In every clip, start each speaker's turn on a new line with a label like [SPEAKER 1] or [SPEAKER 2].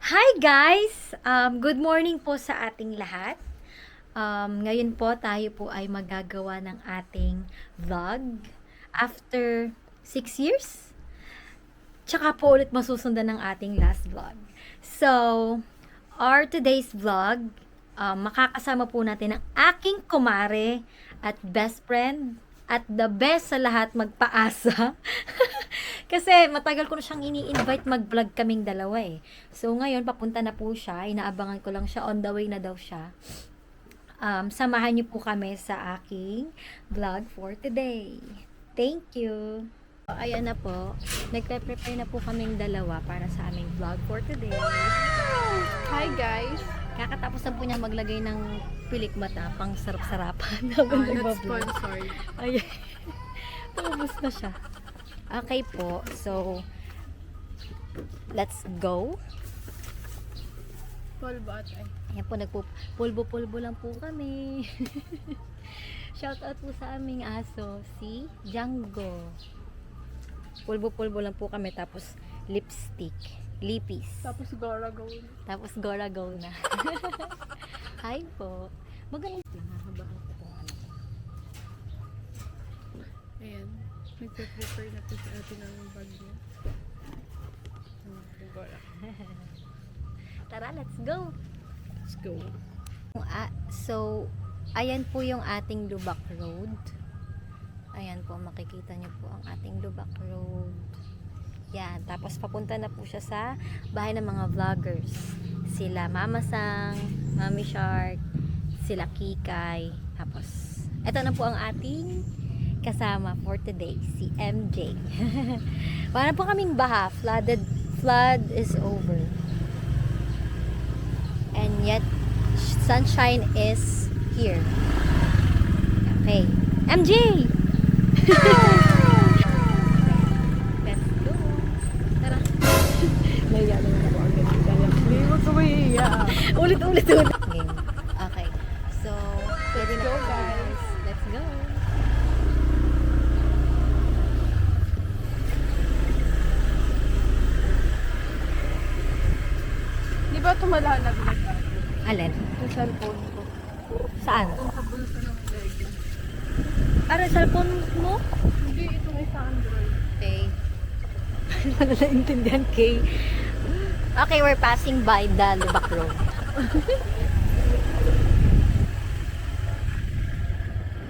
[SPEAKER 1] Hi guys! Good morning po sa ating lahat. Ngayon po tayo po ay magagawa ng ating vlog after 6 years. Tsaka po ulit masusundan ng ating last vlog. So, our today's vlog, makakasama po natin ang aking kumare at best friend at the best sa lahat magpaasa. Kasi matagal ko na siyang ini-invite mag-vlog kaming dalawa eh. So ngayon papunta na po siya, inaabangan ko lang siya, on the way na daw siya. Samahan niyo po kami sa aking vlog for today. Thank you! Ayan na po, nagpe-prepare na po kaming dalawa para sa aming vlog for today.
[SPEAKER 2] Hi guys!
[SPEAKER 1] Kakatapos na po niya maglagay ng pilik mata pang sarap-sarapan habang
[SPEAKER 2] Not
[SPEAKER 1] nagbablog.
[SPEAKER 2] sponsored.
[SPEAKER 1] Ayan. Paubos na siya. Okay po. So, let's go.
[SPEAKER 2] Polvo at ay.
[SPEAKER 1] Ayan po, nagpupulbo-pulbo lang po kami. Shout out po sa aming aso, si Django. Pulbo-pulbo lang po kami, tapos lipstick, lipis.
[SPEAKER 2] Tapos Gora Go.
[SPEAKER 1] Tapos go na. Hi po. Magaling. Nahabahan ko po.
[SPEAKER 2] Ayan. Nagpe-prepare na po sa atin ng bag niya. Gora.
[SPEAKER 1] Tara, let's go.
[SPEAKER 2] Let's go.
[SPEAKER 1] So, ayan po yung ating Lubak Road. Ayan po, makikita niyo po ang ating Lubak Road. Yan, tapos papunta na po siya sa bahay ng mga vloggers. Sila Mama Sang, Mami Shark, sila Kikay. Tapos, eto na po ang ating kasama for today, si MJ. Para po kaming baha, flood is over. And yet, sunshine is here. Okay. MJ! Let's go. Tara.
[SPEAKER 2] Naya na ako agad. Hindi mo kumiya.
[SPEAKER 1] Ulit. Game. Okay. So, pwede na
[SPEAKER 2] go,
[SPEAKER 1] po,
[SPEAKER 2] guys.
[SPEAKER 1] Let's go.
[SPEAKER 2] Di ba tumalala ko nag
[SPEAKER 1] Alin?
[SPEAKER 2] yung cellphone ko?
[SPEAKER 1] Saan?
[SPEAKER 2] Yung sa bulsa ng leg.
[SPEAKER 1] Ano, cellphone mo?
[SPEAKER 2] Hindi, ito may sa Android.
[SPEAKER 1] Okay. Wala na intindihan, Kay. Okay, we're passing by the Lubak Road.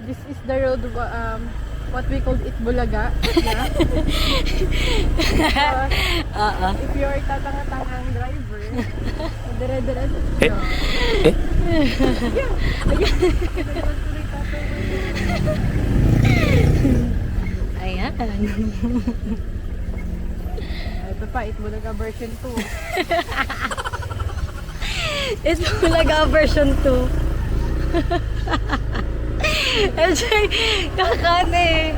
[SPEAKER 2] This is the road, what we called it, Bulaga. Yeah. If you are tatanga-tangang driver, dire-diretso.
[SPEAKER 1] Ayan.
[SPEAKER 2] Ito pa, it Bulaga version 2.
[SPEAKER 1] It's Bulaga version 2. MJ, kakane.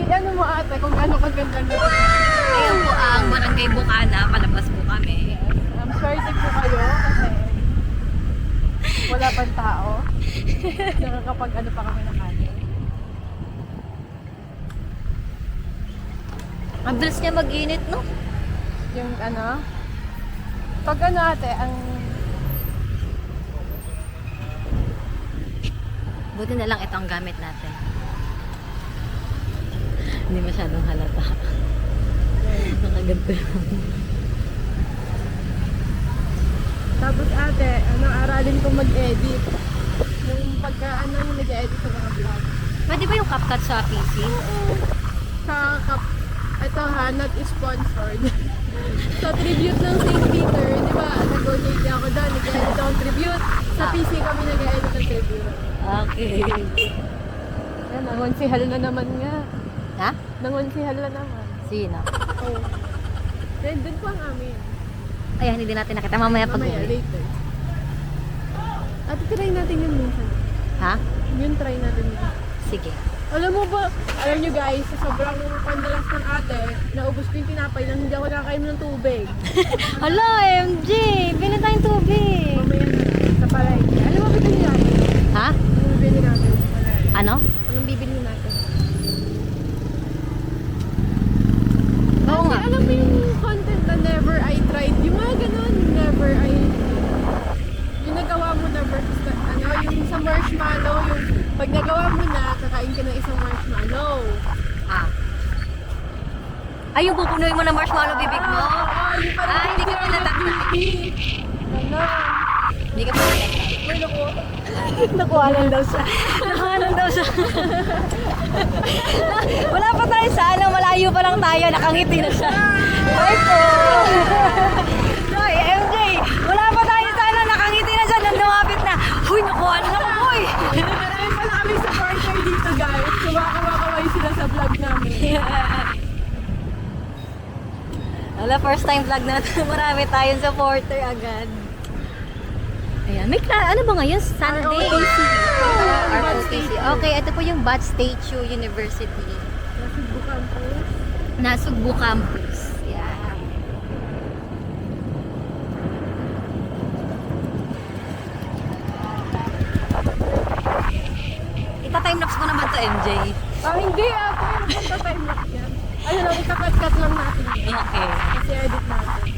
[SPEAKER 2] Ano mo ate, kung gaano kaganda na.
[SPEAKER 1] Ayan po ang Barangay Bukana. Palabas po kami.
[SPEAKER 2] Swerte po kayo kasi wala pang tao. Nakakapag ano pa kami ng kanin.
[SPEAKER 1] Ang bilis niya mag-init, no?
[SPEAKER 2] Yung ano, pag ano ate, ang
[SPEAKER 1] Buti na lang ito ang gamit natin. Hindi masyadong halata. Nakaganto lang.
[SPEAKER 2] tapos ate, ano, aralin ko mag-edit. Yung pagka ano yung nag-edit sa mga vlog.
[SPEAKER 1] Pwede ba yung CapCut sa PC?
[SPEAKER 2] Ito ha, not sponsored. Sa tribute ng St. Peter, di ba, nag-donate ako doon, nag-edit ako ng tribute. Sa PC kami nag-edit ng tribute.
[SPEAKER 1] Okay.
[SPEAKER 2] Yan, nangunsihal na naman nga.
[SPEAKER 1] Ha?
[SPEAKER 2] Nangunsihal na naman.
[SPEAKER 1] Sino?
[SPEAKER 2] Oh. Then, dun po ang amin.
[SPEAKER 1] Ayan, hindi natin nakita. Mamaya pag
[SPEAKER 2] Mamaya,
[SPEAKER 1] uwi.
[SPEAKER 2] later. At try natin yun minsan.
[SPEAKER 1] Ha?
[SPEAKER 2] Yun, try natin yun.
[SPEAKER 1] Sige.
[SPEAKER 2] Alam mo ba, alam nyo guys, sa sobrang pandalas ng ate, naubos ko yung tinapay nang hindi ako nakakainom ng tubig.
[SPEAKER 1] Hala, MJ! Bili tayong tubig!
[SPEAKER 2] Mamaya na, sa palay. Alam mo, bibili natin.
[SPEAKER 1] Ha?
[SPEAKER 2] Anong bibili natin?
[SPEAKER 1] Ano?
[SPEAKER 2] Anong bibili natin?
[SPEAKER 1] Oo nga.
[SPEAKER 2] Alam mo yung content na never I try
[SPEAKER 1] Ay, yung pupunuin mo ng marshmallow bibig mo?
[SPEAKER 2] Hindi pa rin.
[SPEAKER 1] Hindi ka pa natakot.
[SPEAKER 2] Ano?
[SPEAKER 1] Hindi ka pa natakot.
[SPEAKER 2] May naku.
[SPEAKER 1] Nakuhanan daw siya. Nakuhanan daw siya. Wala pa tayo sa ano, malayo pa lang tayo, nakangiti na siya. Ay po! Hoy, MJ! Wala pa tayo sa ano, nakangiti na siya, nang lumapit na. Huy, nakuhanan ako, boy!
[SPEAKER 2] Marami pala kami supporter dito, guys. Kumakawakaway sila sa vlog namin.
[SPEAKER 1] Wala, first time vlog natin. Marami tayong supporter agad. Ayan, ano ba ngayon? Sunday?
[SPEAKER 2] ROTC.
[SPEAKER 1] ROTC. Okay, ito po yung Bat Statue University.
[SPEAKER 2] Nasugbo campus.
[SPEAKER 1] Nasugbu Campus. Yeah. Ita-timelapse mo naman to, MJ.
[SPEAKER 2] Hindi ah. Kaya magpa-time lapse yan. Ano lang, ikakat-cut lang natin.
[SPEAKER 1] Okay.
[SPEAKER 2] Kasi edit natin.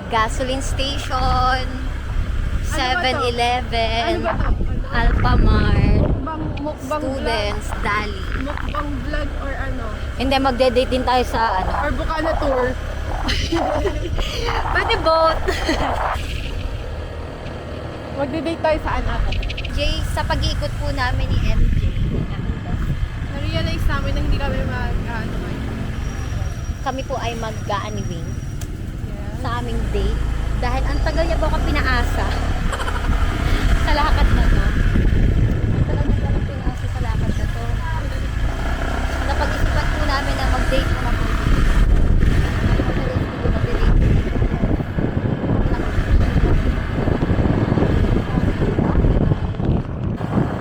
[SPEAKER 1] Gasoline station,
[SPEAKER 2] Ano
[SPEAKER 1] 7-Eleven,
[SPEAKER 2] ba to?
[SPEAKER 1] Alphamart,
[SPEAKER 2] Mukbang
[SPEAKER 1] students, Dali.
[SPEAKER 2] vlog? Mukbang vlog or ano?
[SPEAKER 1] Hindi, magde-date din tayo sa ano.
[SPEAKER 2] Or Bukana tour?
[SPEAKER 1] Pwede both.
[SPEAKER 2] Magde-date tayo saan ate?
[SPEAKER 1] Jay, sa pag-iikot po namin ni MJ.
[SPEAKER 2] Na-realize namin na hindi kami mag-ano ngayon.
[SPEAKER 1] Kami po ay mag-gaaniwing
[SPEAKER 2] Yeah.
[SPEAKER 1] sa aming date. Dahil ang tagal niya po ako pinaasa sa lakad na to. Ang tagal niya po ako pinaasa sa lakad na to. Napag-isipan po namin na mag-date na po.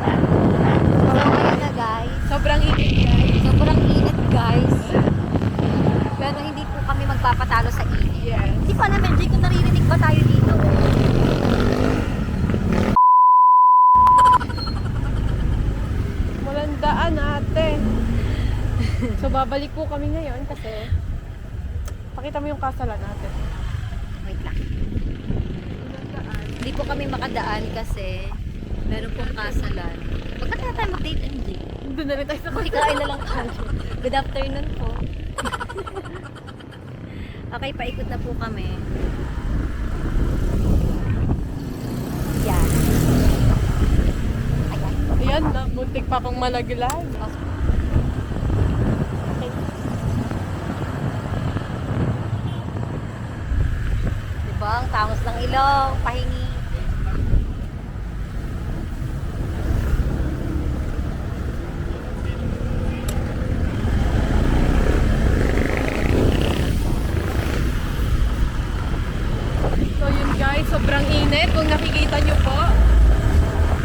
[SPEAKER 1] So, ayan na guys.
[SPEAKER 2] Sobrang init guys.
[SPEAKER 1] Sobrang init guys. Pero hindi po kami magpapatalo sa init.
[SPEAKER 2] Yes.
[SPEAKER 1] Hindi pa namin, Jay, kung naririnig ba tayo dito?
[SPEAKER 2] Walang daan ate. So babalik po kami ngayon kasi pakita mo yung kasalan natin.
[SPEAKER 1] Wait lang. Hindi po kami makadaan kasi meron pong kasalan. Huwag na kaya tayo mag-date, MJ.
[SPEAKER 2] Doon na rin tayo sa
[SPEAKER 1] Kain na lang tayo. Good afternoon po. Okay, paikot na po kami. Yan. Ayan.
[SPEAKER 2] Ayan na, muntik pa akong malaglag.
[SPEAKER 1] Okay. Diba? Ang tangos ng ilong, pahingi.
[SPEAKER 2] So yun guys, sobrang init kung nakikita nyo po.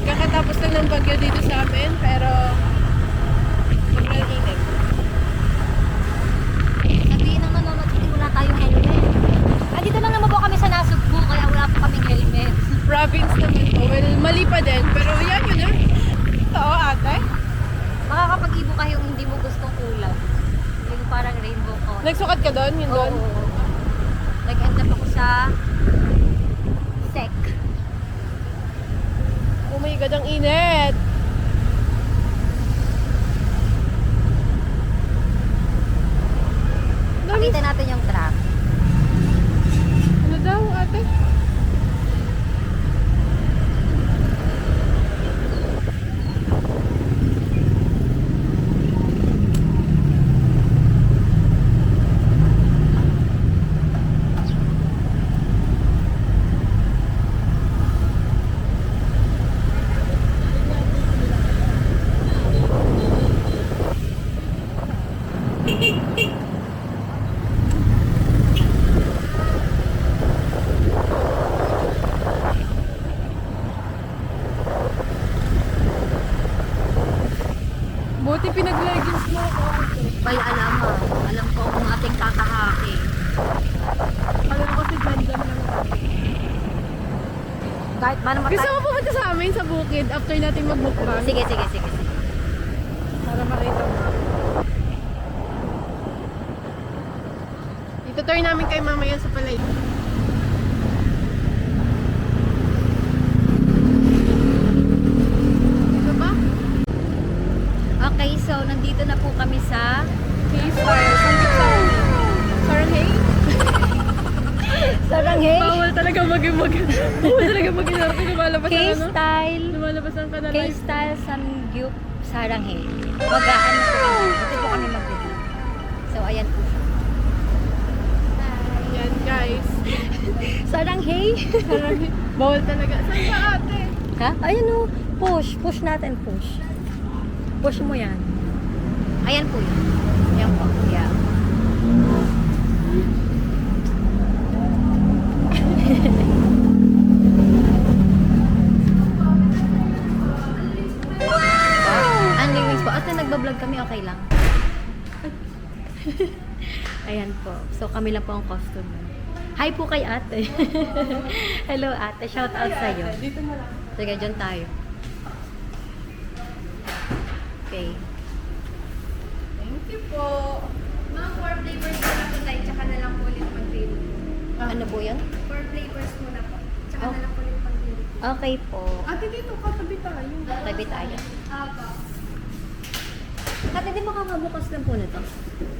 [SPEAKER 2] Kakatapos lang ng bagyo dito sa amin, pero sobrang init.
[SPEAKER 1] Sabihin ng nanonood, hindi wala tayong helmet. Dito lang naman po kami sa Nasugbu, kaya wala po kaming helmet.
[SPEAKER 2] Province naman po. Well, mali pa din, pero yan yun na. Oo ate.
[SPEAKER 1] Makakapag-ibo kayo kung hindi mo gustong ulam. Yung parang rainbow ko.
[SPEAKER 2] Nagsukat ka doon? Yun doon?
[SPEAKER 1] Oo. Nag-end up ako sa SEC.
[SPEAKER 2] Oh my God, ang init.
[SPEAKER 1] Pakita natin yung traffic.
[SPEAKER 2] Ano daw ate? Buti pinag-leggings mo ako.
[SPEAKER 1] Bay, alam mo. Alam ko kung ating kakahaki.
[SPEAKER 2] Alam ko si Gandam lang.
[SPEAKER 1] Kahit paano
[SPEAKER 2] Gusto mo pumunta sa amin sa bukid after natin mag-mukbang?
[SPEAKER 1] Sige, sige, sige.
[SPEAKER 2] Para makita mo. Dito turn namin kay mamaya sa palay. Dito ba?
[SPEAKER 1] Okay, so nandito na po kami sa
[SPEAKER 2] style. Samgyupsal. Saranghae?
[SPEAKER 1] Saranghae.
[SPEAKER 2] Bawal talaga bawal talaga mag-inarte. Lumalabas ang ano?
[SPEAKER 1] K-style.
[SPEAKER 2] Lumalabas ang kanalay.
[SPEAKER 1] K-style samgyup saranghae. Magaan po kami. Ito po kami mag-review. So, ayan po siya.
[SPEAKER 2] Yan guys.
[SPEAKER 1] Saranghae.
[SPEAKER 2] Saranghae. Bawal talaga. Saan ba ate?
[SPEAKER 1] Ha? Ayan o. Push. Push natin. Push. Push mo yan. Ayan po yun. Yan po. Yeah. Unli wings po. Ate, nagbablog kami. Okay lang. Ayan po. So, kami lang po ang customer. Hi po kay ate. Hello ate. Shout out sa'yo.
[SPEAKER 2] Dito mo lang.
[SPEAKER 1] Sige, dyan tayo. Okay.
[SPEAKER 2] Thank you po.
[SPEAKER 3] Mga 4 flavors muna po tayo, tsaka na lang po ulit mag-grill.
[SPEAKER 1] Ano po yan?
[SPEAKER 3] 4 flavors muna po, tsaka
[SPEAKER 1] Oh.
[SPEAKER 3] na lang po ulit mag-grill.
[SPEAKER 1] Okay po.
[SPEAKER 2] Ate dito, katabi tayo.
[SPEAKER 1] Tabi tayo.
[SPEAKER 3] Apo.
[SPEAKER 1] Ate, di ba kakabukas lang po nito?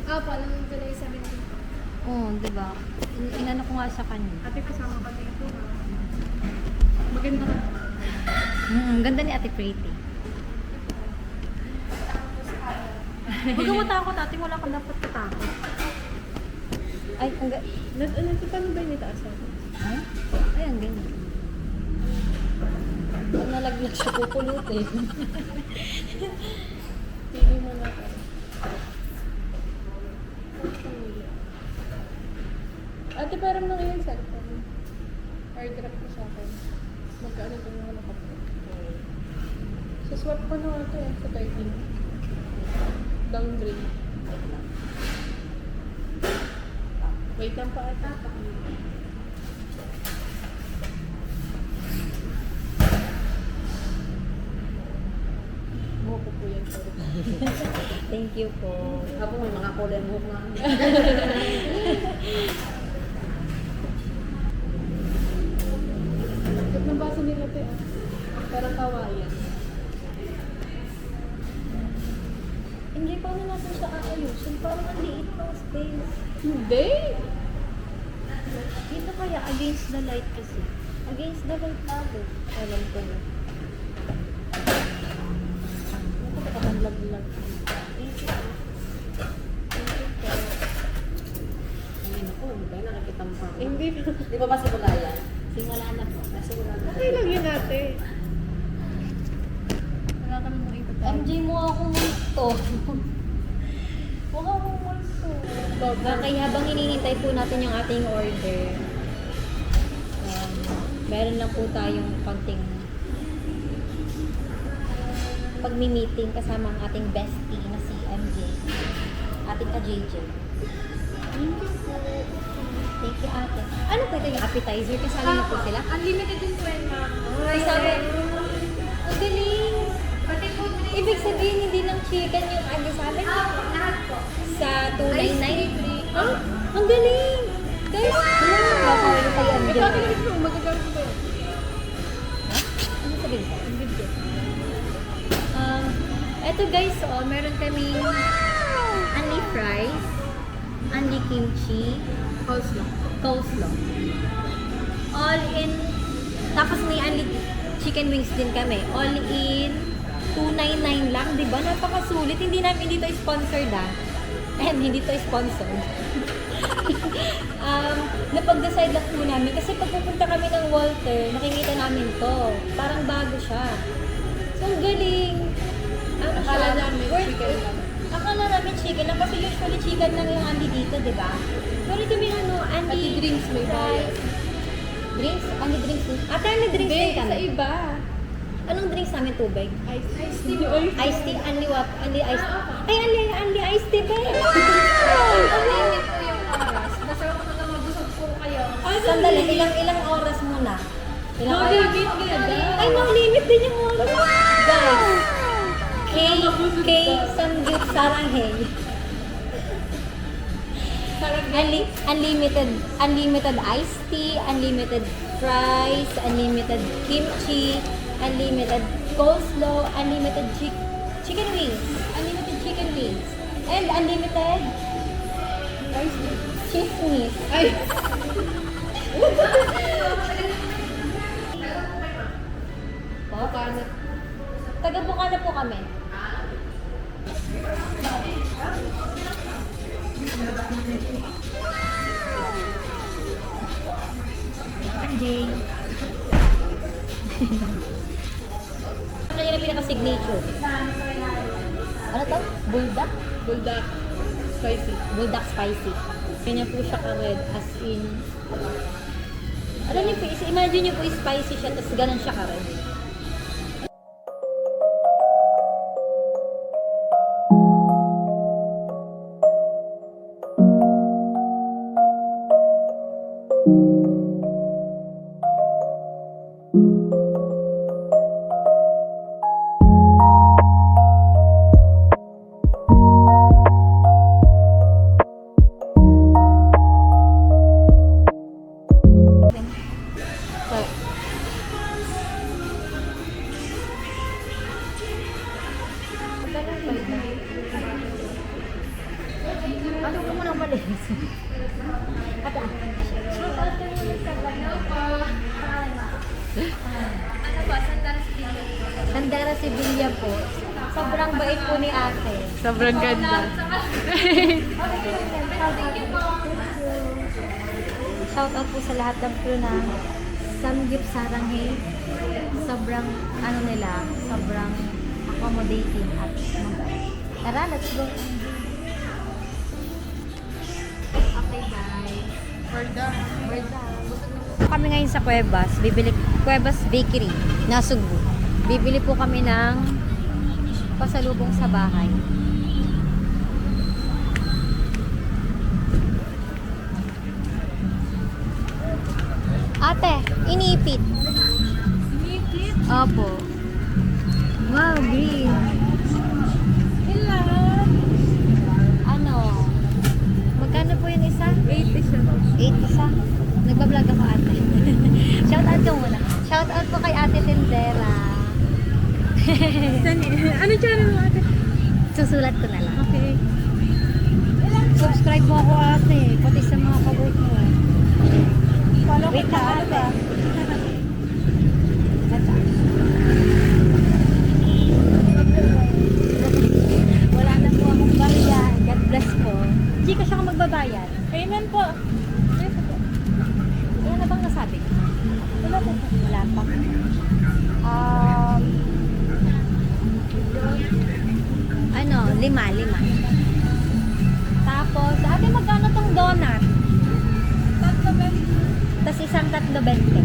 [SPEAKER 3] Apo, nung July 17 po.
[SPEAKER 1] Oo, di ba? Inano ko nga sa kanya.
[SPEAKER 2] Ate, kasama ka dito. Maganda ka.
[SPEAKER 1] Ganda ni Ate Pretty. Huwag ka matakot, ate. Wala kang dapat katakot. Ay, hangga...
[SPEAKER 2] Paano ba yung itaas ako?
[SPEAKER 1] Ha? Ay, ang ganyan. Pag nalaglag siya, pupulutin.
[SPEAKER 2] Pili mo na ka. Ate, parang nang yung cellphone. Airdrop ko sa akin. Magkano ito yung nakapag? Sa swap ko na ito eh, sa 13. Downgrade. Wait lang pa ata. Buhok ko po yan. Sorry.
[SPEAKER 1] Thank you po. Ako may mga kulay buhok na.
[SPEAKER 2] Ba't nabasa nila ito eh? Parang kawayan.
[SPEAKER 1] Hindi pa na natin siya aayusin. Parang ang liit ng space.
[SPEAKER 2] Hindi!
[SPEAKER 1] Dito kaya against the light kasi. Against the light lalo. Alam ko na. Ito ka bang lag-lag? Thank you. Thank you po. Ay, naku, hindi ba nakikita mo pa?
[SPEAKER 2] Hindi.
[SPEAKER 1] Di ba ba simula yan? Simula na po. Simula na.
[SPEAKER 2] Okay lang yun ate. Wala kami mong itatay.
[SPEAKER 1] MJ mo ako multo. Huwag ako multo. Okay, habang hinihintay po natin yung ating order, meron lang po tayong konting pagmi-meeting kasama ang ating bestie na si MJ. Ating ka-JJ.
[SPEAKER 2] Thank you po.
[SPEAKER 1] Thank you, ate. Ano po ito yung appetizer? Kasali na po sila?
[SPEAKER 3] Unlimited din po yan, ma'am.
[SPEAKER 1] Ay, sabi, ang galing.
[SPEAKER 3] Pati po,
[SPEAKER 1] Ibig sabihin, hindi lang chicken yung ano sa amin.
[SPEAKER 3] Apo, lahat po.
[SPEAKER 1] Sa 299.
[SPEAKER 3] Free.
[SPEAKER 1] Ah, ang galing! Guys, nakakawin ko kayo, MJ.
[SPEAKER 2] Ito ate mo, magagamit ko ba yun?
[SPEAKER 1] Ha? Ano sabihin ko? Eto guys, oh, meron kaming only fries, only kimchi, coleslaw. All in, tapos may only chicken wings din kami. All in, 299 lang, di ba? Napakasulit. Hindi namin dito sponsored And hindi to sponsored. Napag-decide lang po namin kasi pag pupunta kami ng Walter, nakikita namin to. Parang bago siya. So, ang galing.
[SPEAKER 2] Akala namin chicken lang.
[SPEAKER 1] Akala namin chicken lang kasi usually chicken lang yung andi dito, di ba? Pero ito may andi
[SPEAKER 2] Pati drinks may bayad.
[SPEAKER 1] Drinks? Andi drinks din? Ate, andi drinks din
[SPEAKER 2] Hindi,
[SPEAKER 1] kami.
[SPEAKER 2] sa iba.
[SPEAKER 1] Anong drinks namin? Tubig?
[SPEAKER 2] Ice tea.
[SPEAKER 1] Iced tea? Only what? Only iced tea? Ay, only iced tea ba?
[SPEAKER 3] Unlimited po yung oras. Basta kung mabusog po kayo.
[SPEAKER 1] Sandali, ilang oras muna? Ilang
[SPEAKER 2] No
[SPEAKER 1] oras?
[SPEAKER 2] limit nga daw.
[SPEAKER 1] Ay, no limit din yung oras. Guys, Samgyup Saranghae. Unlimited iced tea, unlimited fries, unlimited kimchi, unlimited coleslaw, unlimited chicken wings, and unlimited
[SPEAKER 2] Spicy.
[SPEAKER 1] Chismis.
[SPEAKER 2] Ay!
[SPEAKER 1] Po? Taga Bukana po kami. Jay. Ano yung pinaka-signature? Ano to? Bulldog?
[SPEAKER 2] Bulldog. Spicy.
[SPEAKER 1] Bulldog spicy. Kanya po siya ka-red as in... Alam niyo po, imagine niyo po spicy siya tapos ganun siya ka-red. So, ano ko muna malis? Ata.
[SPEAKER 3] Ano ba? Sandara sa tingin.
[SPEAKER 1] Sandara Sevilla po. Sobrang bait po ni ate.
[SPEAKER 2] Sobrang ganda.
[SPEAKER 1] Shout out po sa lahat ng crew ng Samgyup Saranghe. Sobrang ano nila, sobrang accommodating at mabait. Tara, let's go. Okay guys.
[SPEAKER 2] We're done.
[SPEAKER 1] We're done. Kami ngayon sa Cuevas, Cuevas Bakery, Nasugbu. Bibili po kami ng pasalubong sa bahay. Ate, inipit.
[SPEAKER 2] Inipit.
[SPEAKER 1] Opo. Wow, green.
[SPEAKER 2] Ilan?
[SPEAKER 1] Ano? Magkano po yung isa?
[SPEAKER 2] 80 siya.
[SPEAKER 1] 8 isa. Nagbablog ako ate. Shout out ko muna. Shout out po kay Ate Tendera.
[SPEAKER 2] Ano channel mo ate?
[SPEAKER 1] Susulat ko na lang.
[SPEAKER 2] Okay.
[SPEAKER 1] Subscribe mo ako ate. Pati sa mga kabut mo.
[SPEAKER 2] Follow
[SPEAKER 1] Wait
[SPEAKER 2] kita
[SPEAKER 1] lang,
[SPEAKER 2] ate.
[SPEAKER 1] Ito. Wala na po akong bayan. God bless po. Chika siya kung magbabayad.
[SPEAKER 2] Payment po.
[SPEAKER 1] Wala na bang nasabi ko?
[SPEAKER 2] Wala po.
[SPEAKER 1] Wala pa. Ano, 5. Tapos, ate magkano tong donut?
[SPEAKER 2] Tatlo ba?
[SPEAKER 1] Tapos isang 3.20.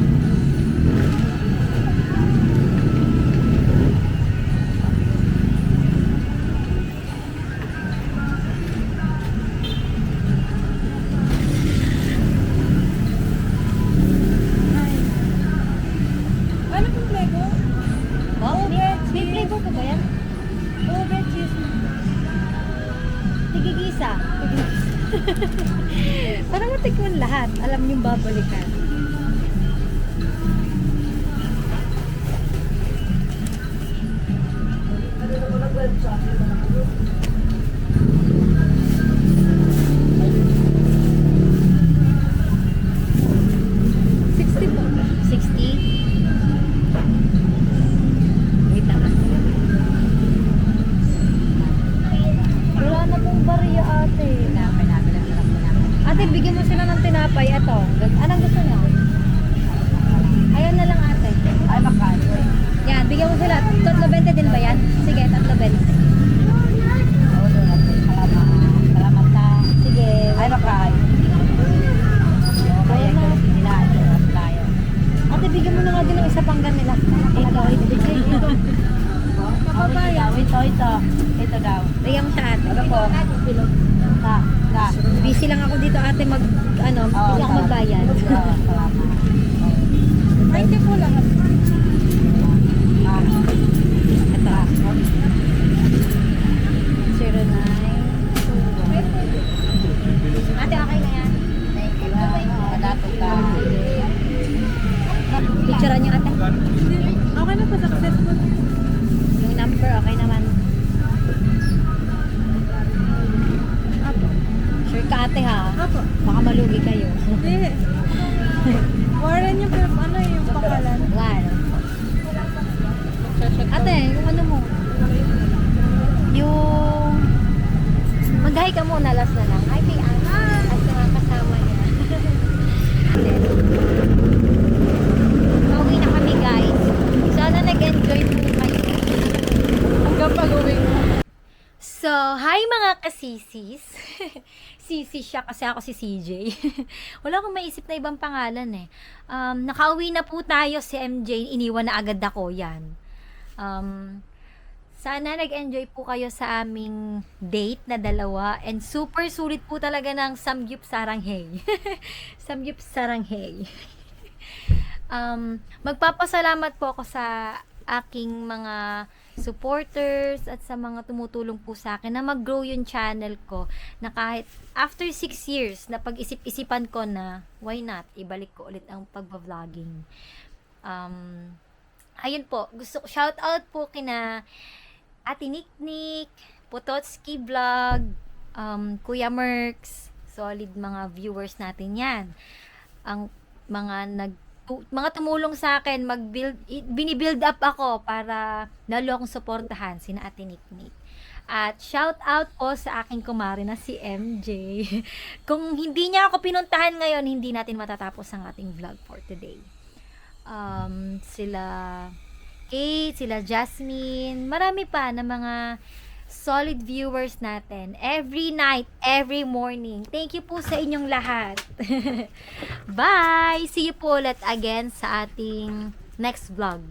[SPEAKER 2] Ano pong Lego?
[SPEAKER 1] Oh,
[SPEAKER 2] Ube,
[SPEAKER 1] may
[SPEAKER 2] cheese.
[SPEAKER 1] flavor pa ba yan?
[SPEAKER 2] Ube, cheese.
[SPEAKER 1] Tigigisa. Para matikman lahat. Alam niyong babalikan.
[SPEAKER 2] Po.
[SPEAKER 1] 60. Wait lang. Wala na pong bariya ate. Ate, bigyan mo sila ng tinapay. Ito. Anong gusto niyo? Ayan na lang ate. Ay, bakal. Yan, bigyan mo sila. 3.20 din ba yan? Sige, 3.20.
[SPEAKER 2] Salamat na.
[SPEAKER 1] Sige.
[SPEAKER 2] Ay, bakal.
[SPEAKER 1] Ayan na. Ate, bigyan mo na nga din ng isa pang ganila. Ito, ibigay ito.
[SPEAKER 2] Kapabayan.
[SPEAKER 3] Ito daw.
[SPEAKER 1] Bigyan mo siya ate.
[SPEAKER 3] Ano po?
[SPEAKER 1] Busy lang ako dito ate hindi ako magbayad.
[SPEAKER 3] Salamat.
[SPEAKER 2] 20 po lang.
[SPEAKER 1] Ito. 09. Ate, okay na yan.
[SPEAKER 3] Thank you. Malapit ka.
[SPEAKER 1] Picturean niyo ate.
[SPEAKER 2] Okay na po, successful.
[SPEAKER 1] Yung number, okay naman. Sure ka ate ha. Baka malugi kayo.
[SPEAKER 2] Hindi. Warren yung ano yung pangalan.
[SPEAKER 1] Warren.
[SPEAKER 2] Magsa-shot
[SPEAKER 1] Ate, yung ano mo? Yung... Mag-hi ka muna, last na lang. Hi kay Ana. At sa mga kasama niya. Pauwi na kami, guys. Sana nag-enjoy po kayo.
[SPEAKER 2] hanggang pag-uwi mo.
[SPEAKER 1] So, hi mga kasisis. Sisi siya kasi ako si CJ. Wala akong maisip na ibang pangalan eh. Nakauwi na po tayo si MJ. Iniwan na agad ako yan. Sana nag-enjoy po kayo sa aming date na dalawa. And super sulit po talaga ng Samgyup Saranghey. Samgyup Saranghey. Magpapasalamat po ako sa aking mga supporters at sa mga tumutulong po sa akin na mag-grow yung channel ko na kahit after 6 years na pag-isip-isipan ko na why not, ibalik ko ulit ang pagba-vlogging. Ayun po, gusto ko shout out po kina Ate Niknik, Pototski Vlog, Kuya Merks, solid mga viewers natin yan. Ang mga tumulong sa akin, binibuild up ako para lalo akong suportahan, sina Ate Niknik. At shout out po sa aking kumare na si MJ. Kung hindi niya ako pinuntahan ngayon, hindi natin matatapos ang ating vlog for today. Sila Kate, sila Jasmine, marami pa na mga solid viewers natin. Every night, every morning. Thank you po sa inyong lahat. Bye! See you po ulit again sa ating next vlog.